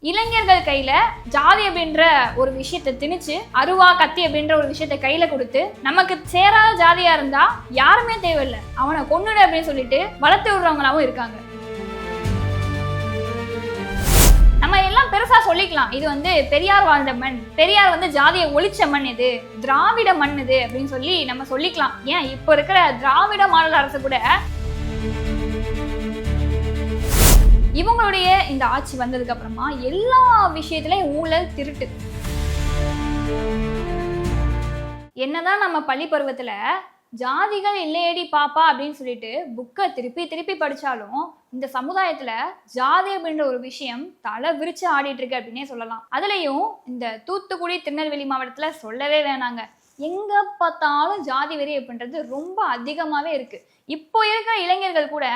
இளைஞர்கள் கையில ஜாதி அப்படின்ற ஒரு விஷயத்தை திணிச்சு அருவா கத்தி அப்படின்ற ஒரு விஷயத்தை கையில கொடுத்து நமக்கு சேராத ஜாதியா இருந்தா யாருமே தேவையில்லை, அவனை கொன்னுடு அப்படின்னு சொல்லிட்டு வளர்த்து விடுறவங்களாவும் இருக்காங்க. நம்ம எல்லாம் பெருசா சொல்லிக்கலாம், இது வந்து பெரியார் வாழ்ந்த மண், பெரியார் வந்து ஜாதியை ஒழிச்ச மண், இது திராவிட மண் இது அப்படின்னு சொல்லி நம்ம சொல்லிக்கலாம். ஏன் இப்ப இருக்கிற திராவிட மாடல் அரசு கூட இவங்களுடைய இந்த ஆட்சி வந்ததுக்கு அப்புறமா எல்லா விஷயத்திலையும் ஊழல், திருட்டு. என்னதான் நம்ம பள்ளி பருவத்துல ஜாதிகள் இல்லையடி பாப்பா அப்படின்னு சொல்லிட்டு புக்கை திருப்பி திருப்பி படிச்சாலும் இந்த சமுதாயத்துல ஜாதி அப்படின்ற ஒரு விஷயம் தலை விரிச்சு ஆடிட்டு இருக்கு அப்படின்னே சொல்லலாம். அதுலயும் இந்த தூத்துக்குடி, திருநெல்வேலி மாவட்டத்துல சொல்லவே வேணாங்க. எங்க பார்த்தாலும் ஜாதி வெறி அப்படின்றது ரொம்ப அதிகமாவே இருக்கு. இப்போ இருக்கிற இளைஞர்கள் கூட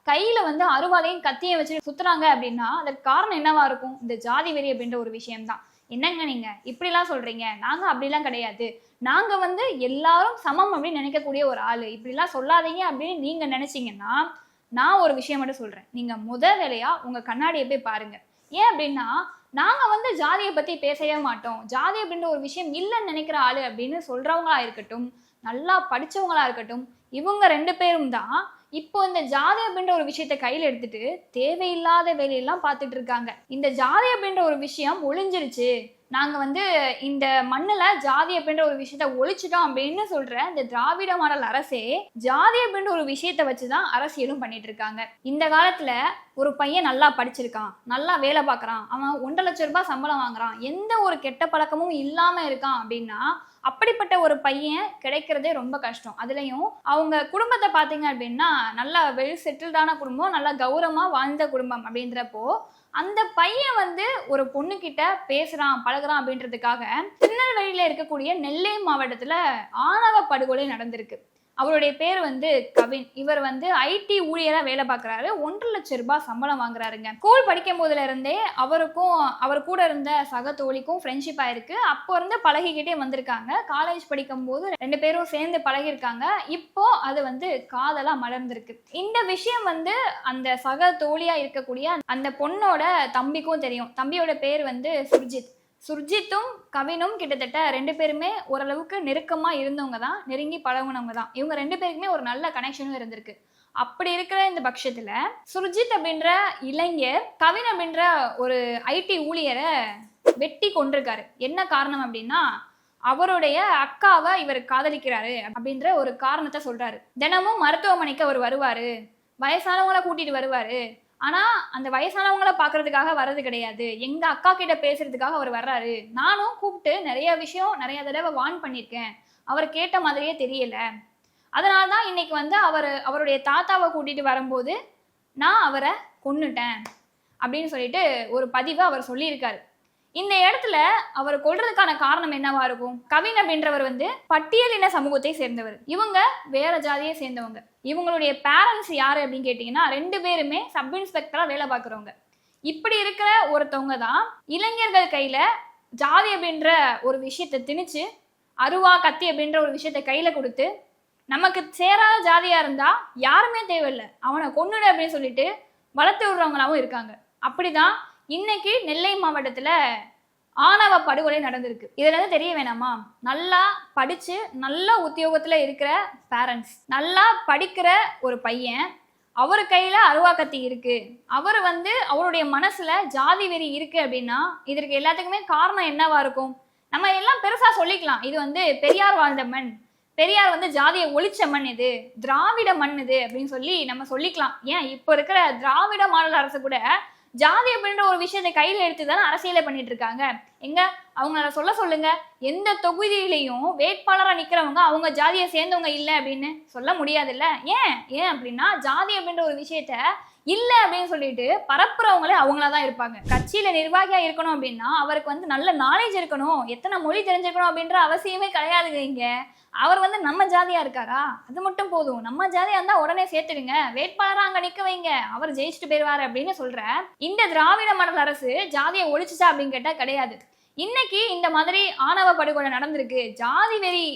கையில வந்து அருவாளையும் கத்தியை வச்சு சுத்துறாங்க அப்படின்னா அதற்கு காரணம் என்னவா இருக்கும்? இந்த ஜாதி வெறி அப்படின்ற ஒரு விஷயம்தான். என்னங்க நீங்க இப்படிலாம் சொல்றீங்க? நாங்க அப்படிலாம் கிடையாது, நாங்க வந்து எல்லாரும் சமம் அப்படின்னு நினைக்கக்கூடிய ஒரு ஆளு, இப்படிலாம் சொல்லாதீங்க அப்படின்னு நீங்க நினைச்சீங்கன்னா நான் ஒரு விஷயம் மட்டும் சொல்றேன், நீங்க வேலையா உங்க கண்ணாடியை போய் பாருங்க. ஏன் அப்படின்னா நாங்க வந்து ஜாதியை பத்தி பேசவே மாட்டோம், ஜாதி அப்படின்ற ஒரு விஷயம் இல்லைன்னு நினைக்கிற ஆளு அப்படின்னு சொல்றவங்களா இருக்கட்டும், நல்லா படிச்சவங்களா இருக்கட்டும், இவங்க ரெண்டு பேரும் தான் இப்போ இந்த ஜாதி அப்படின்ற ஒரு விஷயத்த கையில எடுத்துட்டு தேவையில்லாத வேலையெல்லாம் பார்த்துட்டு இருக்காங்க. இந்த ஜாதி அப்படின்ற ஒரு விஷயம் ஒழிஞ்சிருச்சு, நாங்க வந்து இந்த மண்ணுல ஜாதி அப்படின்ற ஒரு விஷயத்த ஒழிச்சிட்டோம் அப்படின்னு சொல்ற இந்த திராவிட மாடல் அரசே ஜாதி அப்படின்ற ஒரு விஷயத்த வச்சுதான் அரசியலும் பண்ணிட்டு இருக்காங்க. இந்த காலத்துல ஒரு பையன் நல்லா படிச்சிருக்கான், நல்லா வேலை பார்க்கறான், அவன் 1.5 லட்சம் ரூபாய் சம்பளம் வாங்குறான், எந்த ஒரு கெட்ட பழக்கமும் இல்லாம இருக்கான் அப்படின்னா அப்படிப்பட்ட ஒரு பையன் கிடைக்கிறதே ரொம்ப கஷ்டம். அதுலயும் அவங்க குடும்பத்தை பார்த்தீங்க அப்படின்னா நல்லா வெல் செட்டில்டான குடும்பம், நல்லா கௌரவமா வாழ்ந்த குடும்பம் அப்படின்றப்போ அந்த பையன் வந்து ஒரு பொண்ணு கிட்ட பேசுறான், பழகுறான் அப்படின்றதுக்காக திருநெல்வேலியில இருக்கக்கூடிய நெல்லை மாவட்டத்துல ஆணவ படுகொலை நடந்திருக்கு. அவருடைய பேர் வந்து கவின். இவர் வந்து ஐடி ஊழியரா வேலை பார்க்கறாரு, 1.5 லட்சம் ரூபாய் சம்பளம் வாங்குறாருங்க. ஸ்கூல் படிக்கும் போதுல இருந்தே அவருக்கும் அவர் கூட இருந்த சக தோழிக்கும் ஃப்ரெண்ட்ஷிப் ஆயிருக்கு. அப்போ இருந்து பழகிக்கிட்டே வந்திருக்காங்க. காலேஜ் படிக்கும் போது 2 பேரும் சேர்ந்து பழகிருக்காங்க. இப்போ அது வந்து காதலா மலர்ந்திருக்கு. இந்த விஷயம் வந்து அந்த சக தோழியா இருக்கக்கூடிய அந்த பொண்ணோட தம்பிக்கும் தெரியும். தம்பியோட பேர் வந்து சுர்ஜித். சுர்ஜித்தும் கவினும் கிட்டத்தட்ட 2 பேருமே ஓரளவுக்கு நெருக்கமா இருந்தவங்க தான், நெருங்கி பழகுனவங்க தான். இவங்க 2 பேருக்குமே ஒரு நல்ல கனெக்ஷனும் இருந்திருக்கு. அப்படி இருக்கிற இந்த பட்சத்துல சுர்ஜித் அப்படின்ற இளைஞர் கவின் அப்படின்ற ஒரு ஐடி ஊழியரை வெட்டி கொண்டிருக்காரு. என்ன காரணம் அப்படின்னா அவருடைய அக்காவை இவர் காதலிக்கிறாரு அப்படின்ற ஒரு காரணத்தை சொல்றாரு. தினமும் மருத்துவமனைக்கு அவர் வருவாரு, வயசானவங்களை கூட்டிட்டு வருவாரு, ஆனா அந்த வயசானவங்களை பாக்குறதுக்காக வர்றது கிடையாது, எங்க அக்கா கிட்ட பேசுறதுக்காக அவர் வர்றாரு. நானும் கூப்பிட்டு நிறைய விஷயம் நிறைய தடவை வார்ன் பண்ணியிருக்கேன், அவர் கேட்ட மாதிரியே தெரியல, அதனாலதான் இன்னைக்கு வந்து அவருடைய தாத்தாவை கூட்டிட்டு வரும்போது நான் அவரை கொன்னுட்டேன் அப்படின்னு சொல்லிட்டு ஒரு பதிவை அவர் சொல்லியிருக்காரு. இந்த இடத்துல அவர் கொல்றதுக்கான காரணம் என்னவா இருக்கும்? கவின் அப்படின்றவர் வந்து பட்டியலின சமூகத்தை சேர்ந்தவர், இவங்க வேற ஜாதியை சேர்ந்தவங்க. இவங்களுடைய பேரண்ட்ஸ் யாரு அப்படின்னு கேட்டீங்கன்னா 2 பேருமே சப் இன்ஸ்பெக்டரா வேலை பார்க்குறவங்க. இப்படி இருக்கிற ஒருத்தவங்க தான் இளைஞர்கள் கையில ஜாதி அப்படின்ற ஒரு விஷயத்தை திணிச்சு அருவா கத்தி அப்படின்ற ஒரு விஷயத்த கையில கொடுத்து நமக்கு சேராத ஜாதியா இருந்தா யாருமே தேவையில்லை, அவனை கொன்னுடு அப்படின்னு சொல்லிட்டு வளர்த்து விடுறவங்களாவும் இருக்காங்க. அப்படிதான் இன்னைக்கு நெல்லை மாவட்டத்துல ஆணவ படுகொலை நடந்திருக்கு. இதுல இருந்து தெரிய வேணாமா, நல்லா படிச்சு நல்ல உத்தியோகத்துல இருக்கிற பேரண்ட்ஸ், நல்லா படிக்கிற ஒரு பையன், அவர் கையில அருவா கத்தி இருக்கு, அவர் வந்து அவருடைய மனசுல ஜாதி வெறி இருக்கு அப்படின்னா இதற்கு எல்லாத்துக்குமே காரணம் என்னவா இருக்கும்? நம்ம எல்லாம் பெருசா சொல்லிக்கலாம், இது வந்து பெரியார் வாழ்ந்த மண், பெரியார் வந்து ஜாதியை ஒழிச்ச மண், இது திராவிட மண் இது அப்படின்னு சொல்லி நம்ம சொல்லிக்கலாம். ஏன் இப்போ இருக்கிற திராவிட மாடல் அரசு கூட ஜாதி அப்படின்ற ஒரு விஷயத்தை கையில எடுத்துதானே அரசியலை பண்ணிட்டு இருக்காங்க. எங்க அவங்கள சொல்லுங்க, எந்த தொகுதியிலையும் வேட்பாளரா நிக்கிறவங்க அவங்க ஜாதியை சேர்ந்தவங்க இல்லை அப்படின்னு சொல்ல முடியாதுல்ல. ஏன் அப்படின்னா ஜாதி அப்படின்ற ஒரு விஷயத்த இல்ல அப்படின்னு சொல்லிட்டு பரப்புறவங்களே அவங்களாதான் இருப்பாங்க. கட்சியில நிர்வாகியா இருக்கணும் அப்படின்னா அவருக்கு வந்து நல்ல நாலேஜ் இருக்கணும், எத்தனை மொழி தெரிஞ்சிருக்கணும் அப்படின்ற அவசியமே கிடையாதுங்க. இங்க அவர் வந்து நம்ம ஜாதியா இருக்காரா, அது மட்டும் போதும், நம்ம ஜாதியா இருந்தா உடனே சேர்த்துடுங்க, வேட்பாளரா அங்க நிக்க வைங்க, அவர் ஜெயிச்சுட்டு போயிருவாரு அப்படின்னு சொல்ற இந்த திராவிட மாடல் அரசு ஜாதியை ஒழிச்சுச்சா அப்படின்னு கேட்டா கிடையாது. இன்னைக்கு இந்த மாதிரி ஆணவ படுகொலை நடந்திருக்கு, ஜாதி வெறி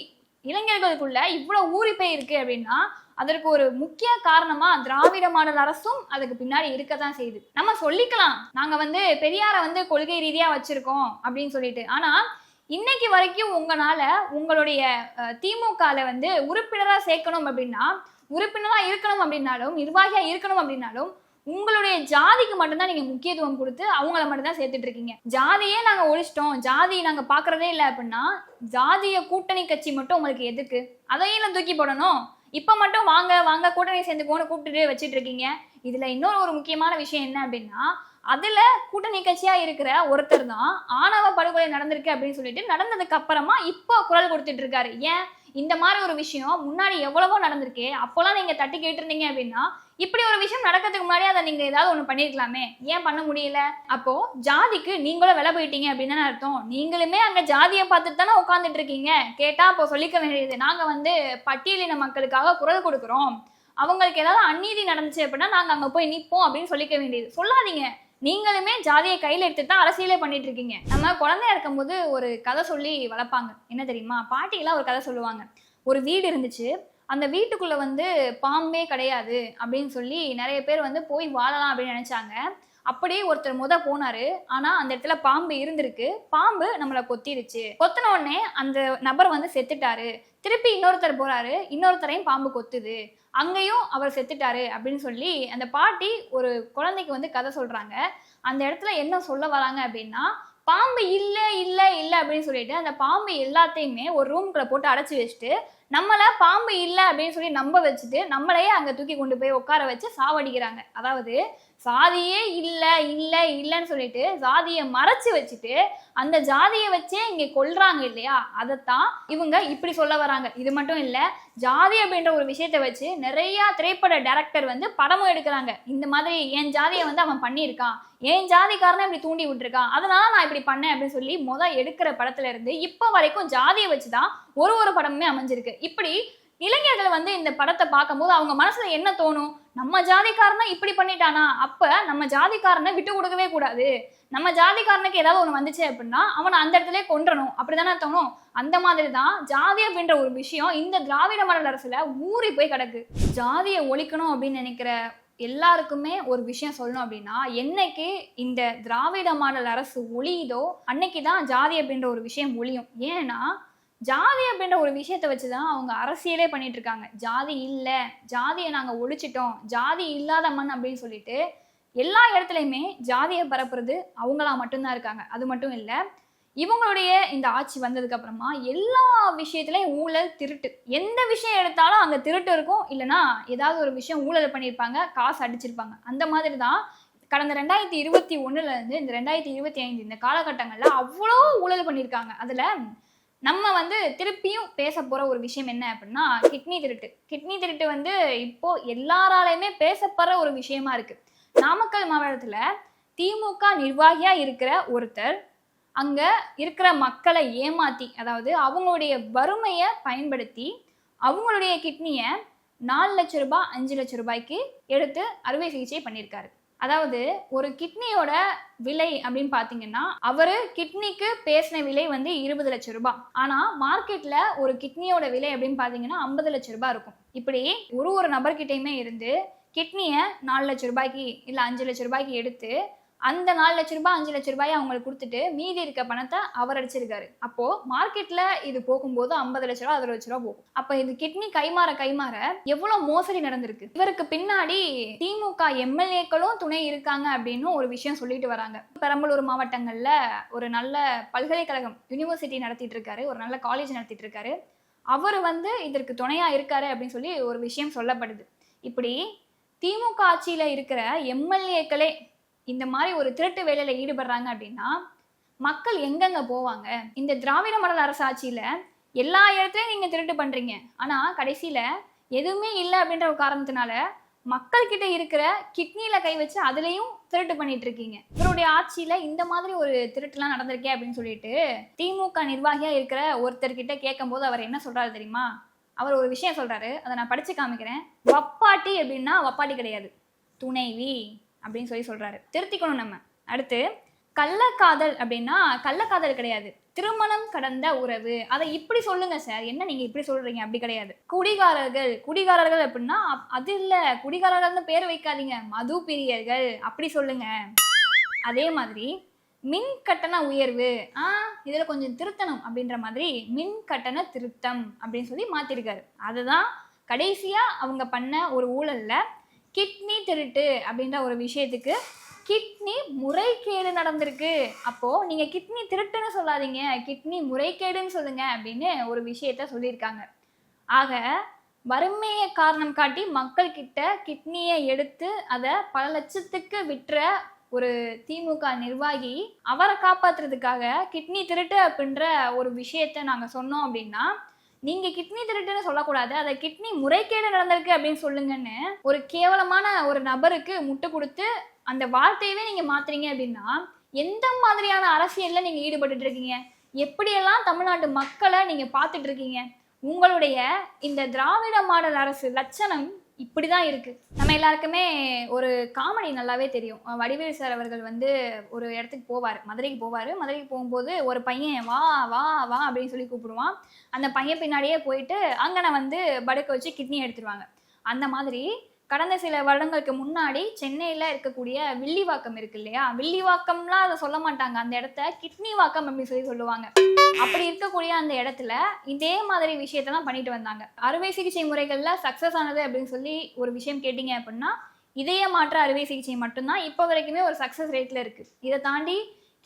இளைஞர்களுக்குள்ள இவ்வளவு ஊறி போய் இருக்கு அப்படின்னா அதற்கு ஒரு முக்கிய காரணமா திராவிட மாடல் அரசும் அதுக்கு பின்னாடி இருக்கதான் செய்யுது. நம்ம சொல்லிக்கலாம் நாங்க வந்து பெரியார வந்து கொள்கை ரீதியா வச்சிருக்கோம் அப்படின்னு சொல்லிட்டு. ஆனா இன்னைக்கு வரைக்கும் உங்களால உங்களுடைய திமுகல வந்து உறுப்பினரா சேர்க்கணும் அப்படின்னா, உறுப்பினரா இருக்கணும் அப்படின்னாலும், நிர்வாகியா இருக்கணும் அப்படின்னாலும் உங்களுடைய ஜாதிக்கு மட்டும்தான் நீங்க முக்கியத்துவம் கொடுத்து அவங்கள மட்டும்தான் சேர்த்துட்டு இருக்கீங்க. ஜாதியே நாங்க ஒழிச்சிட்டோம், ஜாதி நாங்க பாக்குறதே இல்லை அப்படின்னா ஜாதிய கூட்டணி கட்சி மட்டும் உங்களுக்கு எதுக்கு? அதையும் நான் தூக்கி போடணும். இப்ப மட்டும் வாங்க வாங்க கூட்டணி சேர்ந்துக்கோன்னு கூப்பிட்டு வச்சிட்டு இருக்கீங்க. இதுல இன்னொரு முக்கியமான விஷயம் என்ன அப்படின்னா, அதுல கூட்டணி கட்சியா இருக்கிற ஒருத்தர் தான் ஆணவ படுகொலை நடந்திருக்கு அப்படின்னு சொல்லிட்டு நடந்ததுக்கு அப்புறமா இப்போ குரல் கொடுத்துட்டு இருக்காரு. ஏன் இந்த மாதிரி ஒரு விஷயம் முன்னாடி எவ்வளவோ நடந்திருக்கு, அப்போல்லாம் நீங்க தட்டி கேட்டு இருந்தீங்க அப்படின்னா இப்படி ஒரு விஷயம் நடக்கிறதுக்கு முன்னாடி அதை நீங்க ஏதாவது ஒண்ணு பண்ணிருக்கலாமே, ஏன் பண்ண முடியல? அப்போ ஜாதிக்கு நீங்களும் விலை போயிட்டீங்க அப்படின்னு தானே அர்த்தம். நீங்களுமே அங்க ஜாதியை பார்த்துட்டு தானே உட்காந்துட்டு இருக்கீங்க. கேட்டா அப்போ சொல்லிக்க வேண்டியது, நாங்க வந்து பட்டியலின மக்களுக்காக குரல் கொடுக்குறோம், அவங்களுக்கு ஏதாவது அநீதி நடந்துச்சு அப்படின்னா நாங்க அங்க போய் நிற்போம் அப்படின்னு சொல்லிக்க வேண்டியது. சொல்லாதீங்க. நீங்களுமே ஜாதியை கையில எடுத்துட்டு தான் அரசியலே பண்ணிட்டு இருக்கீங்க. நம்ம குழந்தையா இருக்கும் போது ஒரு கதை சொல்லி வளர்ப்பாங்க. என்ன தெரியுமா? பாட்டிலாம் ஒரு கதை சொல்லுவாங்க. ஒரு வீடு இருந்துச்சு, அந்த வீட்டுக்குள்ள வந்து பாம்பே கிடையாது அப்படின்னு சொல்லி நிறைய பேர் வந்து போய் வாழலாம் அப்படின்னு நினைச்சாங்க. அப்படியே ஒருத்தர் போனாரு. ஆனா அந்த இடத்துல பாம்பு இருந்திருக்கு. பாம்பு நம்மளை கொத்திருச்சு. கொத்தின உடனே அந்த நபர் வந்து செத்துட்டாரு. திருப்பி இன்னொருத்தர் போறாரு, இன்னொருத்தரையும் பாம்பு கொத்துது, அங்கேயும் அவர் செத்துட்டாரு அப்படின்னு சொல்லி அந்த பாட்டி ஒரு குழந்தைக்கு வந்து கதை சொல்றாங்க. அந்த இடத்துல என்ன சொல்ல வராங்க அப்படின்னா, பாம்பு இல்ல இல்ல இல்ல அப்படின்னு சொல்லிட்டு அந்த பாம்பு எல்லாத்தையுமே ஒரு ரூம்குள்ள போட்டு அடைச்சி வச்சுட்டு நம்மள பாம்பு இல்லை அப்படின்னு சொல்லி நம்ப வச்சுட்டு நம்மளையே அங்க தூக்கி கொண்டு போய் உட்கார வச்சு சாவடிக்கிறாங்க. அதாவது சாதியே இல்லை இல்லை இல்லைன்னு சொல்லிட்டு ஜாதியை மறைச்சு வச்சுட்டு அந்த ஜாதியை வச்சே இங்க கொல்றாங்க இல்லையா, அதைத்தான் இவங்க இப்படி சொல்ல வராங்க. இது மட்டும் இல்ல, ஜாதி அப்படின்ற ஒரு விஷயத்த வச்சு நிறைய திரைப்பட டைரக்டர் வந்து படமும் எடுக்கிறாங்க. இந்த மாதிரி என் ஜாதியை வந்து அவன் பண்ணியிருக்கான், என் ஜாதிக்காரனை இப்படி தூண்டி விட்டுருக்கான், அதனால நான் இப்படி பண்ணேன் அப்படின்னு சொல்லி எடுக்கிற படத்துல இருந்து இப்ப வரைக்கும் ஜாதியை வச்சுதான் ஒரு படமுமே அமைஞ்சிருக்கு. இப்படி இளைஞர்கள் வந்து இந்த படத்தை பார்க்கும்போது அவங்க மனசுல என்ன தோணும்? நம்ம ஜாதிக்காரனை இப்படி பண்ணிட்டானா, அப்ப நம்ம ஜாதிக்காரனை விட்டு கொடுக்கவே கூடாது, நம்ம ஜாதிக்காரனுக்கு ஏதாவது ஒண்ணு வந்துச்சு அப்படின்னா அவனை அந்த இடத்துல கொன்றணும், அப்படிதானே தோணும். அந்த மாதிரிதான் ஜாதி அப்படின்ற ஒரு விஷயம் இந்த திராவிட மாடல் அரசுல ஊறி போய் கிடக்கு. ஜாதியை ஒழிக்கணும் அப்படின்னு நினைக்கிற எல்லாருக்குமே ஒரு விஷயம் சொல்லணும் அப்படின்னா, என்னைக்கு இந்த திராவிட மாடல் அரசு ஒழியுதோ அன்னைக்குதான் ஜாதி அப்படின்ற ஒரு விஷயம் ஒழியும். ஏன்னா ஜாதி அப்படின்ற ஒரு விஷயத்த வச்சுதான் அவங்க அரசியலே பண்ணிட்டு இருக்காங்க. ஜாதி இல்லை, ஜாதியை நாங்க ஒழிச்சிட்டோம், ஜாதி இல்லாத மண் அப்படின்னு சொல்லிட்டு எல்லா இடத்துலையுமே ஜாதியை பரப்புறது அவங்களா மட்டும்தான் இருக்காங்க. அது மட்டும் இல்லை, இவங்களுடைய இந்த ஆட்சி வந்ததுக்கு அப்புறமா எல்லா விஷயத்திலையும் ஊழல், திருட்டு, எந்த விஷயம் எடுத்தாலும் அங்க திருட்டு இருக்கும், இல்லைன்னா ஏதாவது ஒரு விஷயம் ஊழல் பண்ணியிருப்பாங்க, காசு அடிச்சிருப்பாங்க. அந்த மாதிரி தான் கடந்த 2021 இருந்து இந்த 2025 இந்த காலகட்டங்கள்ல அவ்வளோ ஊழல் பண்ணியிருக்காங்க. அதுல நம்ம வந்து திருப்பியும் பேச போற ஒரு விஷயம் என்ன அப்படின்னா, கிட்னி திருட்டு. கிட்னி திருட்டு வந்து இப்போ எல்லாராலையுமே பேசப்படுற ஒரு விஷயமா இருக்கு. நாமக்கல் மாவட்டத்துல திமுக நிர்வாகியா இருக்கிற ஒருத்தர் அங்க இருக்கிற மக்களை ஏமாத்தி, அதாவது அவங்களுடைய வறுமையை பயன்படுத்தி அவங்களுடைய கிட்னியை 4 லட்சம் ரூபாய் 5 லட்சம் ரூபாய்க்கு எடுத்து அறுவை சிகிச்சை பண்ணியிருக்காரு. அதாவது ஒரு கிட்னியோட விலை அப்படின்னு பாத்தீங்கன்னா, அவரு கிட்னிக்கு பேசின விலை வந்து 20 லட்சம் ரூபாய். ஆனா மார்க்கெட்ல ஒரு கிட்னியோட விலை அப்படின்னு பாத்தீங்கன்னா 50 லட்சம் ரூபாய் இருக்கும். இப்படி ஒரு நபர்கிட்டயுமே இருந்து கிட்னியை 4 லட்சம் ரூபாய்க்கு இல்ல 5 லட்சம் ரூபாய்க்கு எடுத்து அந்த 4 லட்சம் ரூபாய் 5 லட்சம் ரூபாயை அவங்களுக்கு கொடுத்துட்டு மீதி இருக்க பணத்தை அவர் அடிச்சிருக்காரு. அப்போ மார்க்கெட்ல இது போகும்போது 50 லட்ச ரூபா 60 லட்ச ரூபா போகும். அப்ப இது கிட்னி கைமாற எவ்வளவு மோசடி நடந்திருக்கு. இவருக்கு பின்னாடி திமுக எம்எல்ஏக்களும் துணை இருக்காங்க அப்படின்னு ஒரு விஷயம் சொல்லிட்டு வராங்க. பெரம்பலூர் மாவட்டங்கள்ல ஒரு நல்ல பல்கலைக்கழகம், யூனிவர்சிட்டி நடத்திட்டு இருக்காரு, ஒரு நல்ல காலேஜ் நடத்திட்டு இருக்காரு. அவர் வந்து இதற்கு துணையா இருக்காரு அப்படின்னு சொல்லி ஒரு விஷயம் சொல்லப்படுது. இப்படி திமுக ஆட்சியில இருக்கிற எம்எல்ஏக்களே இந்த மாதிரி ஒரு திருட்டு வேலையில ஈடுபடுறாங்க அப்படின்னா மக்கள் எங்கெங்க போவாங்க? இந்த திராவிட மாடல் அரசு ஆட்சியில எல்லா இடத்துலயும் நீங்க திருட்டு பண்றீங்க, ஆனா கடைசியில எதுவுமே இல்லை அப்படின்ற ஒரு காரணத்தினால மக்கள் கிட்ட இருக்கிற கிட்னில கை வச்சு அதுலயும் திருட்டு பண்ணிட்டு இருக்கீங்க. இவருடைய ஆட்சியில இந்த மாதிரி ஒரு திருட்டுலாம் நடந்திருக்கே அப்படின்னு சொல்லிட்டு திமுக நிர்வாகியா இருக்கிற ஒருத்தர்கிட்ட கேட்கும் போது அவர் என்ன சொல்றாரு தெரியுமா? அவர் ஒரு விஷயம் சொல்றாரு, அதை நான் படிச்சு காமிக்கிறேன். வப்பாட்டி அப்படின்னா வப்பாட்டி கிடையாது, துணைவி அப்படின்னு சொல்லி சொல்றாரு. திருத்திக்கணும் நம்ம. அடுத்து, கள்ளக்காதல் அப்படின்னா கள்ளக்காதல் கிடையாது, திருமணம் கடந்த உறவு. அதை இப்படி சொல்லுங்க சார், என்ன நீங்க இப்படி சொல்றீங்க? அப்படி கிடையாது. குடிகாரர்கள், குடிகாரர்கள் அப்படின்னா அது இல்ல, குடிகாரர்கள்னு பேர் வைக்காதீங்க, மது பிரியர்கள் அப்படி சொல்லுங்க. அதே மாதிரி மின் கட்டண உயர்வு, இதுல கொஞ்சம் திருத்தணும் அப்படின்ற மாதிரி மின் கட்டண திருத்தம் அப்படின்னு சொல்லி மாத்திருக்காரு. அதுதான் கடைசியா அவங்க பண்ண ஒரு ஊழல்ல கிட்னி திருட்டு அப்படின்ற ஒரு விஷயத்துக்கு கிட்னி முறைகேடு நடந்திருக்கு. அப்போ நீங்க கிட்னி திருட்டுன்னு சொல்லாதீங்க, கிட்னி முறைகேடுன்னு சொல்லுங்க அப்படின்னு ஒரு விஷயத்த சொல்லியிருக்காங்க. ஆக வறுமையை காரணம் காட்டி மக்கள் கிட்ட கிட்னியை எடுத்து அதை பல லட்சத்துக்கு விற்ற ஒரு திமுக நிர்வாகி, அவரை காப்பாத்துறதுக்காக கிட்னி திருட்டு அப்படின்ற ஒரு விஷயத்த நாங்க சொன்னோம் அப்படின்னா, நீங்க கிட்னி திருட்டுன்னு சொல்லக்கூடாது, அதை கிட்னி முறைகேடு நடந்திருக்கு அப்படின்னு சொல்லுங்கன்னு ஒரு கேவலமான ஒரு நபருக்கு முட்டு கொடுத்து அந்த வார்த்தையவே நீங்க மாத்துறீங்க அப்படின்னா, எந்த மாதிரியான அரசியல்ல நீங்க ஈடுபட்டு இருக்கீங்க? எப்படியெல்லாம் தமிழ்நாட்டு மக்களை நீங்க பார்த்துட்டு இருக்கீங்க? உங்களுடைய இந்த திராவிட மாடல் அரசு லட்சணம் இப்படிதான் இருக்கு. நம்ம எல்லாருக்குமே ஒரு காமெடி நல்லாவே தெரியும். வடிவேல் சார் அவர்கள் வந்து ஒரு இடத்துக்கு போவார், மதுரைக்கு போவார். மதுரைக்கு போகும்போது ஒரு பையன் வா வா வா அப்படின்னு சொல்லி கூப்பிடுவான். அந்த பையன் பின்னாடியே போயிட்டு அங்கனை வந்து படுக்க வச்சு கிட்னி எடுத்துருவாங்க. அந்த மாதிரி கடந்த சில வருடங்களுக்கு முன்னாடி சென்னையில் இருக்கக்கூடிய வில்லிவாக்கம் இருக்கு இல்லையா, வில்லிவாக்கம்லாம் அதை சொல்ல மாட்டாங்க, அந்த இடத்த கிட்னி வாக்கம் அப்படின்னு சொல்லி சொல்லுவாங்க. அப்படி இருக்கக்கூடிய அந்த இடத்துல இதே மாதிரி விஷயத்தெல்லாம் பண்ணிட்டு வந்தாங்க. அறுவை சிகிச்சை முறைகள்ல சக்சஸ் ஆனது அப்படின்னு சொல்லி ஒரு விஷயம் கேட்டீங்க அப்படின்னா, இதய மாற்று அறுவை சிகிச்சை மட்டும்தான் இப்போ வரைக்குமே ஒரு சக்சஸ் ரேட்ல இருக்கு. இதை தாண்டி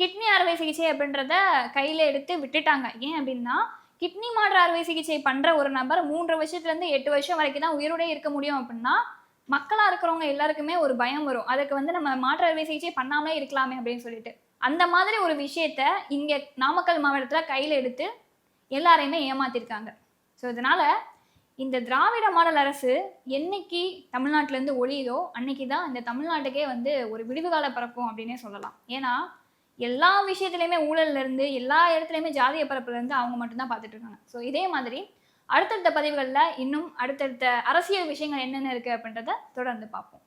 கிட்னி அறுவை சிகிச்சை அப்படின்றத கையில எடுத்து விட்டுட்டாங்க. ஏன் அப்படின்னா, கிட்னி மாற்று அறுவை சிகிச்சை பண்ற ஒரு நபர் 3 வருஷத்துல இருந்து 8 வருஷம் வரைக்கும் தான் உயிரோட இருக்க முடியும் அப்படின்னா, மக்களா இருக்கிறவங்க எல்லாருக்குமே ஒரு பயம் வரும், அதுக்கு வந்து நம்ம மாற்று அறுவை சிகிச்சை பண்ணாமலே இருக்கலாமே அப்படின்னு சொல்லிட்டு. அந்த மாதிரி ஒரு விஷயத்த இங்க நாமக்கல் மாவட்டத்துல கையில எடுத்து எல்லாரையுமே ஏமாத்திருக்காங்க. ஸோ இதனால இந்த திராவிட மாடல் அரசு என்னைக்கு தமிழ்நாட்டுல இருந்து ஒழியுதோ அன்னைக்கு தான் இந்த தமிழ்நாட்டுக்கே வந்து ஒரு விடுவுகால பிறக்கும் அப்படின்னே சொல்லலாம். ஏன்னா எல்லா விஷயத்துலையுமே ஊழல்ல இருந்து எல்லா இடத்துலையுமே ஜாதிய பரப்புல இருந்து அவங்க மட்டும்தான் பார்த்துட்டு இருக்காங்க. ஸோ இதே மாதிரி அடுத்தடுத்த பதிவுகளில் இன்னும் அடுத்தடுத்த அரசியல் விஷயங்கள் என்னென்ன இருக்கு அப்படின்றத தொடர்ந்து பார்ப்போம்.